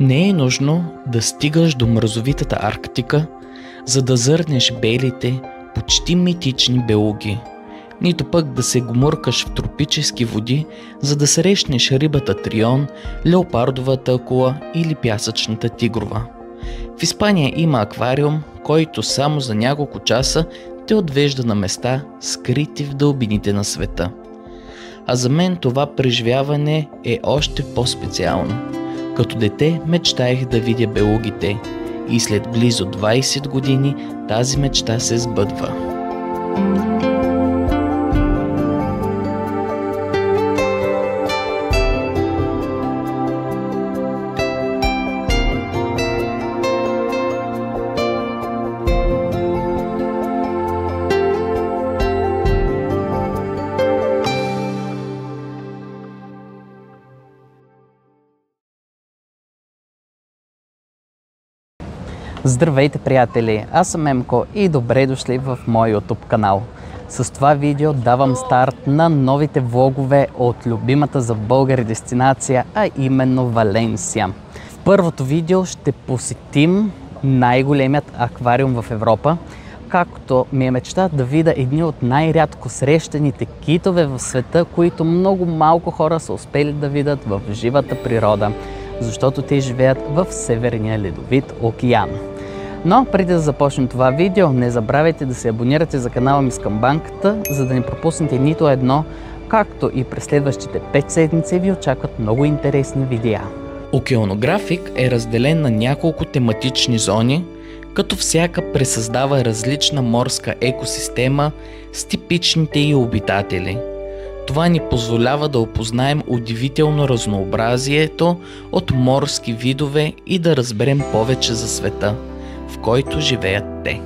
Не е нужно да стигаш до мразовитата Арктика, за да зърнеш белите, почти митични белуги, нито пък да се гмуркаш в тропически води, за да срещнеш рибата трион, леопардовата акула или пясъчната тигрова. В Испания има аквариум, който само за няколко часа те отвежда на места, скрити в дълбините на света. А за мен това преживяване е още по-специално. Като дете мечтаех да видя белугите и след близо 20 години тази мечта се сбъдва. Здравейте, приятели! Аз съм Емко и добре дошли в мой YouTube канал. С това видео давам старт на новите влогове от любимата за българи дестинация, а именно Валенсия. В първото видео ще посетим най-големият аквариум в Европа, както ми е мечта да видя едни от най-рядко срещаните китове в света, които много малко хора са успели да видят в живата природа, защото те живеят в Северния ледовит океан. Но преди да започнем това видео, не забравяйте да се абонирате за канала ми с камбанката, за да не пропуснете нито едно, както и през следващите 5 седмици ви очакват много интересни видеа. Океанографик е разделен на няколко тематични зони, като всяка пресъздава различна морска екосистема с типичните й обитатели. Това ни позволява да опознаем удивително разнообразието от морски видове и да разберем повече за света, в който живеят те.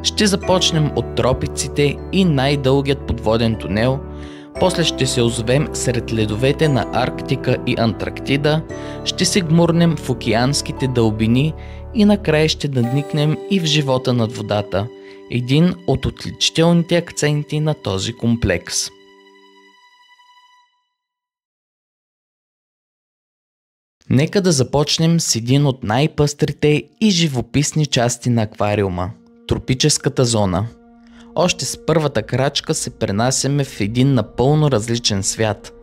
Ще започнем от тропиците и най-дългият подводен тунел, после ще се озовем сред ледовете на Арктика и Антарктида, ще се гмурнем в океанските дълбини и накрая ще надникнем и в живота над водата, един от отличителните акценти на този комплекс. Нека да започнем с един от най-пъстрите и живописни части на аквариума – тропическата зона. Още с първата крачка се пренасяме в един напълно различен свят.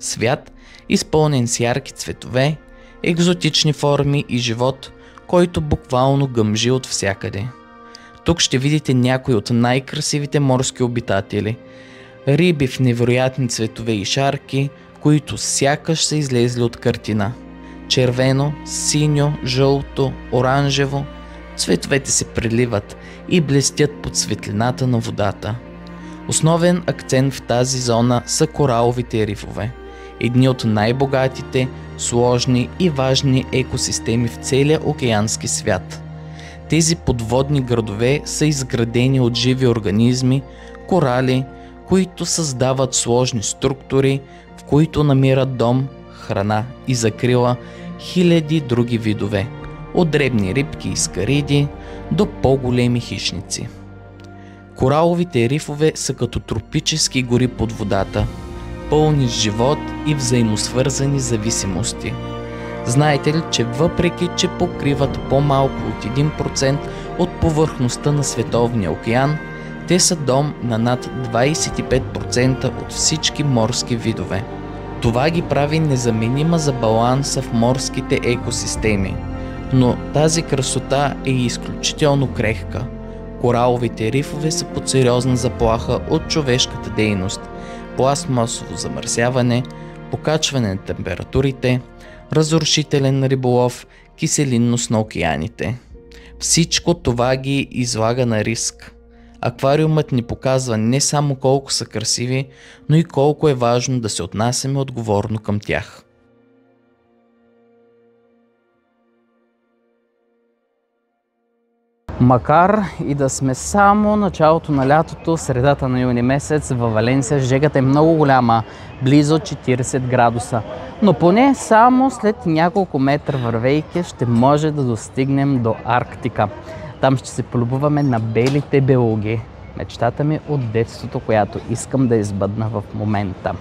Свят, изпълнен с ярки цветове, екзотични форми и живот, който буквално гъмжи от всякъде. Тук ще видите някои от най-красивите морски обитатели – риби в невероятни цветове и шарки, които сякаш са излезли от картина. Червено, синьо, жълто, оранжево, цветовете се преливат и блестят под светлината на водата. Основен акцент в тази зона са кораловите рифове, едни от най-богатите, сложни и важни екосистеми в целия океански свят. Тези подводни градове са изградени от живи организми, корали, които създават сложни структури, в които намират дом, храна и закрила хиляди други видове, от дребни рибки и скариди до по-големи хищници. Кораловите рифове са като тропически гори под водата, пълни с живот и взаимосвързани зависимости. Знаете ли, че въпреки, че покриват по-малко от 1% от повърхността на Световния океан, те са дом на над 25% от всички морски видове. Това ги прави незаменима за баланса в морските екосистеми, но тази красота е изключително крехка. Кораловите рифове са под сериозна заплаха от човешката дейност, пластмасово замърсяване, покачване на температурите, разрушителен риболов, киселинност на океаните. Всичко това ги излага на риск. Аквариумът ни показва не само колко са красиви, но и колко е важно да се отнасяме отговорно към тях. Макар и да сме само началото на лятото, средата на юни месец, във Валенсия жегата е много голяма, близо 40 градуса. Но поне само след няколко метра вървейки ще може да достигнем до Арктика. Там ще се полюбуваме на белите белуги. Мечтата ми от детството, която искам да избъдна в момента.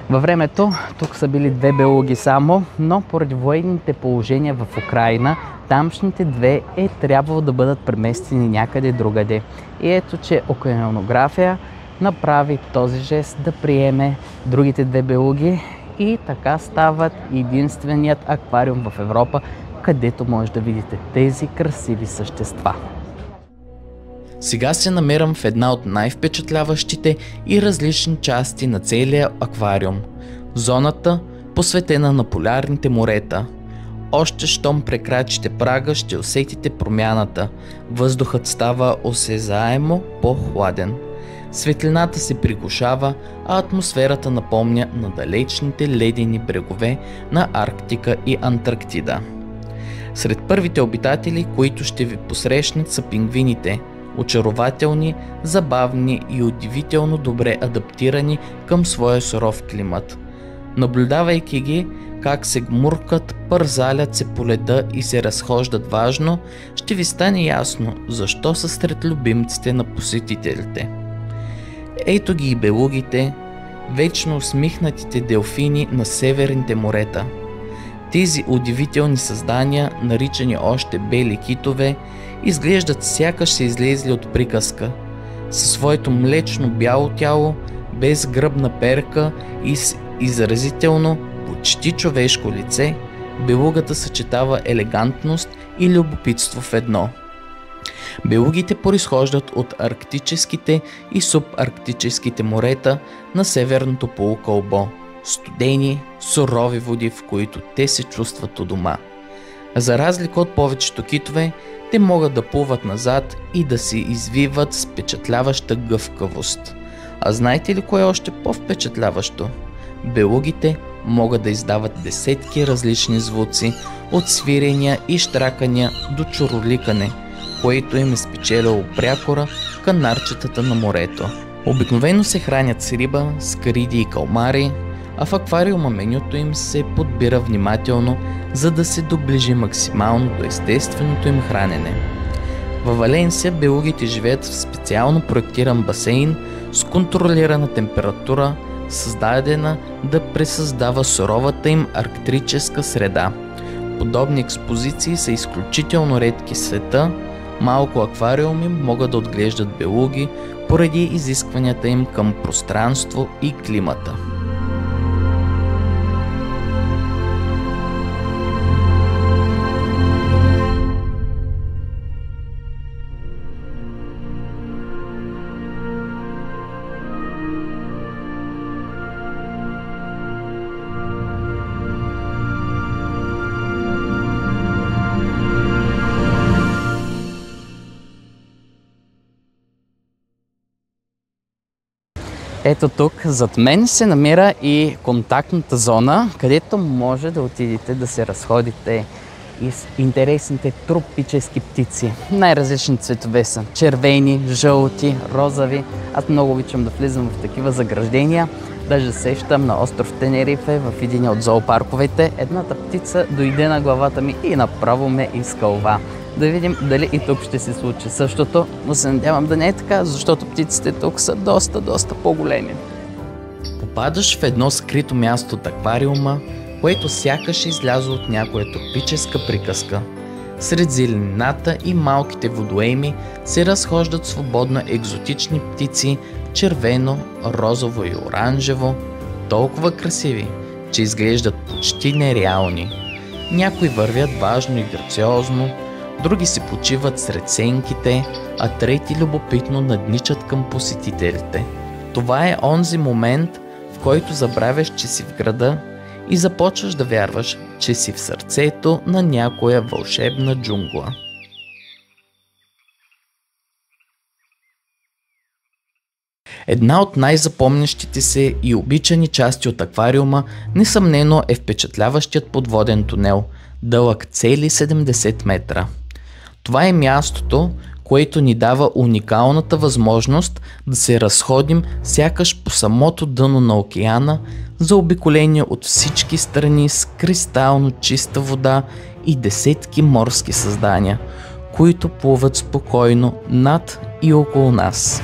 Във времето тук са били две белуги само, но поради военните положения в Украйна, тамшните две е трябвало да бъдат преместени някъде другаде. И ето, че океанография направи този жест да приеме другите две белуги и така стават единственият аквариум в Европа, където може да видите тези красиви същества. Сега се намирам в една от най-впечатляващите и различни части на целия аквариум. Зоната, посветена на полярните морета. Още щом прекрачите прага, ще усетите промяната. Въздухът става осезаемо по-хладен. Светлината се приглушава, а атмосферата напомня на далечните ледени брегове на Арктика и Антарктида. Сред първите обитатели, които ще ви посрещнат, са пингвините. Очарователни, забавни и удивително добре адаптирани към своя суров климат. Наблюдавайки ги как се гмуркат, пързалят се по леда и се разхождат важно, ще ви стане ясно защо са сред любимците на посетителите. Ето ги и белугите, вечно усмихнатите делфини на северните морета. Тези удивителни създания, наричани още бели китове, изглеждат сякаш са излезли от приказка. Със своето млечно бяло тяло, без гръбна перка и с изразително, почти човешко лице, белугата съчетава елегантност и любопитство в едно. Белугите произхождат от арктическите и субарктическите морета на северното полукълбо, студени, сурови води, в които те се чувстват у дома. За разлика от повечето китове, те могат да плуват назад и да се извиват с впечатляваща гъвкавост. А знаете ли кое е още по-впечатляващо? Белугите могат да издават десетки различни звуци, от свирения и щракания до чуроликане, което им е спечелило прякора в канарчетата на морето. Обикновено се хранят с риба, скариди и калмари, а в аквариума менюто им се подбира внимателно, за да се доближи максимално до естественото им хранене. Във Валенсия белугите живеят в специално проектиран басейн с контролирана температура, създадена да пресъздава суровата им арктическа среда. Подобни експозиции са изключително редки в света. Малко аквариуми могат да отглеждат белуги поради изискванията им към пространство и климата. Ето тук зад мен се намира и контактната зона, където може да отидете да се разходите и с интересните тропически птици. Най-различни цветове са червени, жълти, розови. Аз много обичам да влизам в такива заграждения. Даже сещам на остров Тенерифе в един от зоопарковете. Едната птица дойде на главата ми и направо ме изкълва. Да видим дали и тук ще се случи същото, но се надявам да не е така, защото птиците тук са доста по-големи. Попадаш в едно скрито място от аквариума, което сякаш е излязло от някоя тропическа приказка. Сред зеленината и малките водоеми се разхождат свободно екзотични птици, червено, розово и оранжево, толкова красиви, че изглеждат почти нереални. Някои вървят важно и грациозно, други се почиват сред сенките, а трети любопитно надничат към посетителите. Това е онзи момент, в който забравяш, че си в града и започваш да вярваш, че си в сърцето на някоя вълшебна джунгла. Една от най-запомнящите се и обичани части от аквариума несъмнено е впечатляващият подводен тунел, дълъг цели 70 метра. Това е мястото, което ни дава уникалната възможност да се разходим сякаш по самото дъно на океана, заобиколени от всички страни с кристално чиста вода и десетки морски създания, които плуват спокойно над и около нас.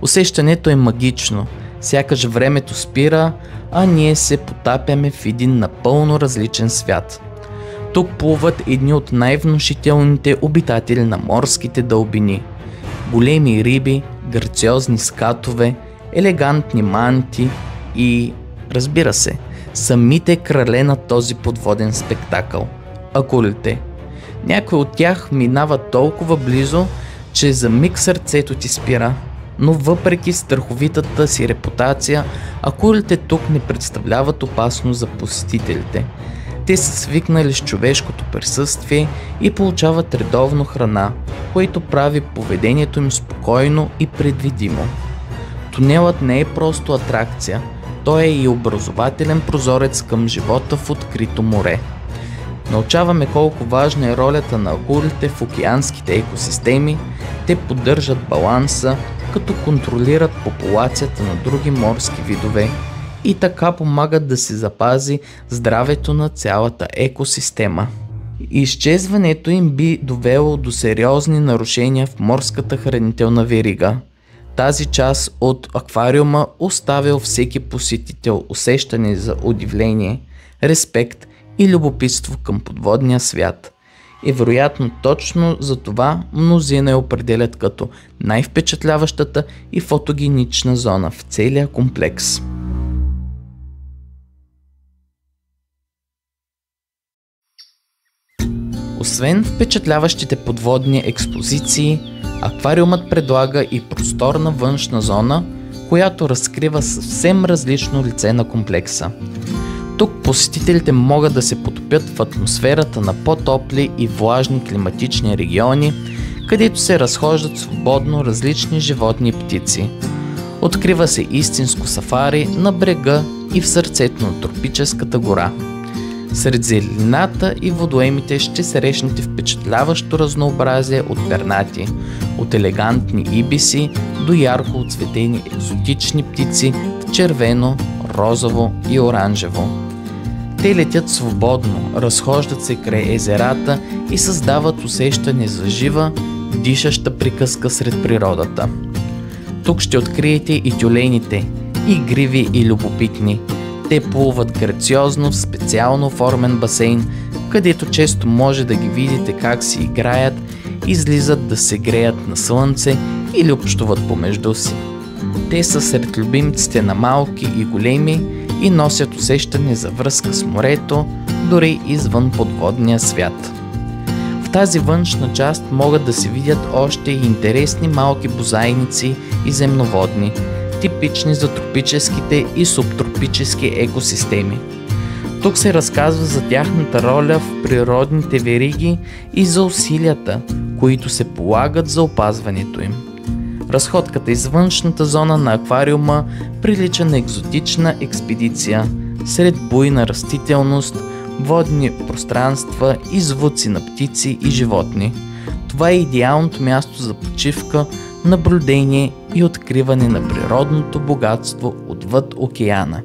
Усещането е магично, Сякаш времето спира, а ние се потапяме в един напълно различен свят. Тук плуват едни от най-внушителните обитатели на морските дълбини. Големи риби, грациозни скатове, елегантни манти и, разбира се, самите крале на този подводен спектакъл – акулите. Някои от тях минават толкова близо, че за миг сърцето ти спира, но въпреки страховитата си репутация, акулите тук не представляват опасност за посетителите. Те са свикнали с човешкото присъствие и получават редовно храна, което прави поведението им спокойно и предвидимо. Тунелът не е просто атракция, той е и образователен прозорец към живота в открито море. Научаваме колко важна е ролята на акулите в океанските екосистеми. Те поддържат баланса, като контролират популацията на други морски видове и така помагат да се запази здравето на цялата екосистема. Изчезването им би довело до сериозни нарушения в морската хранителна верига. Тази част от аквариума оставя всеки посетител усещане за удивление, респект и любопитство към подводния свят. И вероятно точно за това мнозина я определят като най-впечатляващата и фотогенична зона в целия комплекс. Освен впечатляващите подводни експозиции, аквариумът предлага и просторна външна зона, която разкрива съвсем различно лице на комплекса. Тук посетителите могат да се потопят в атмосферата на по-топли и влажни климатични региони, където се разхождат свободно различни животни и птици. Открива се истинско сафари на брега и в сърцето на тропическата гора. Сред зеленината и водоемите ще срещнете впечатляващо разнообразие от пернати, от елегантни ибиси до ярко оцветени екзотични птици в червено, розово и оранжево. Те летят свободно, разхождат се край езерата и създават усещане за жива, дишаща приказка сред природата. Тук ще откриете и тюлените, игриви и любопитни. Те плуват грациозно в специално оформен басейн, където често може да ги видите как си играят, излизат да се греят на слънце или общуват помежду си. Те са сред любимците на малки и големи и носят усещане за връзка с морето, дори извън подводния свят. В тази външна част могат да се видят още и интересни малки бозайници и земноводни, типични за тропическите и субтропически екосистеми. Тук се разказва за тяхната роля в природните вериги и за усилията, които се полагат за опазването им. Разходката из външната зона на аквариума прилича на екзотична експедиция сред буйна растителност, водни пространства и звуци на птици и животни. Това е идеалното място за почивка, наблюдение и откриване на природното богатство отвъд океана.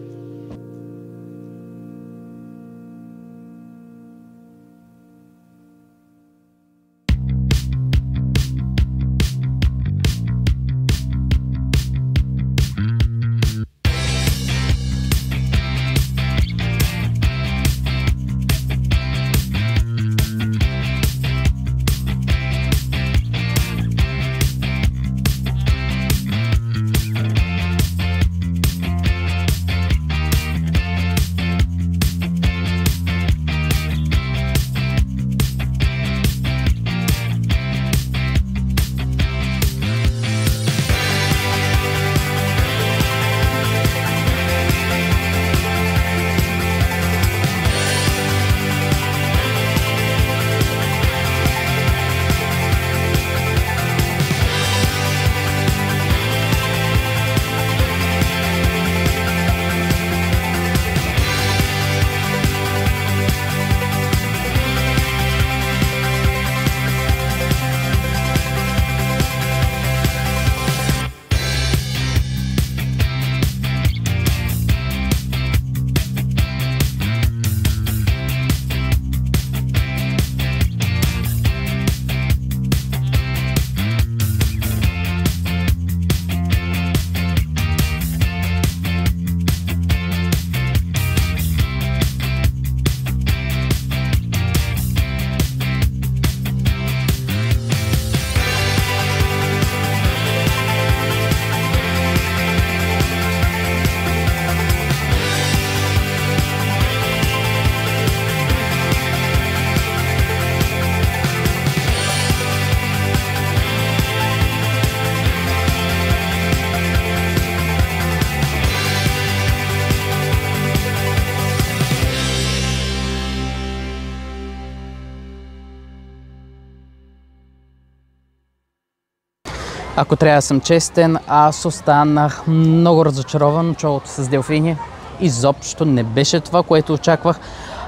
Ако трябва да съм честен, аз останах много разочарован от шоуто с делфини. Изобщо не беше това, което очаквах.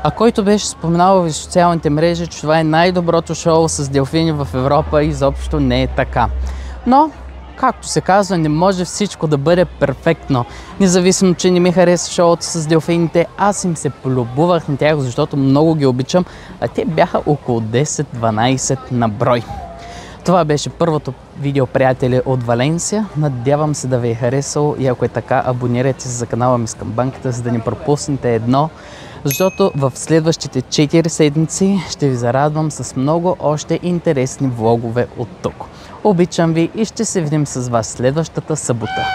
А който беше споменал в социалните мрежи, че това е най-доброто шоу с делфини в Европа, изобщо не е така. Но, както се казва, не може всичко да бъде перфектно. Независимо, че не ми хареса шоуто с делфините, аз им се полюбувах на тях, защото много ги обичам, а те бяха около 10-12 на брой. Това беше първото видео, приятели, от Валенсия. Надявам се да ви е харесало и ако е така, абонирайте се за канала ми с камбанката, за да не пропуснете едно, защото в следващите 4 седмици ще ви зарадвам с много още интересни влогове от тук. Обичам ви и ще се видим с вас следващата събота.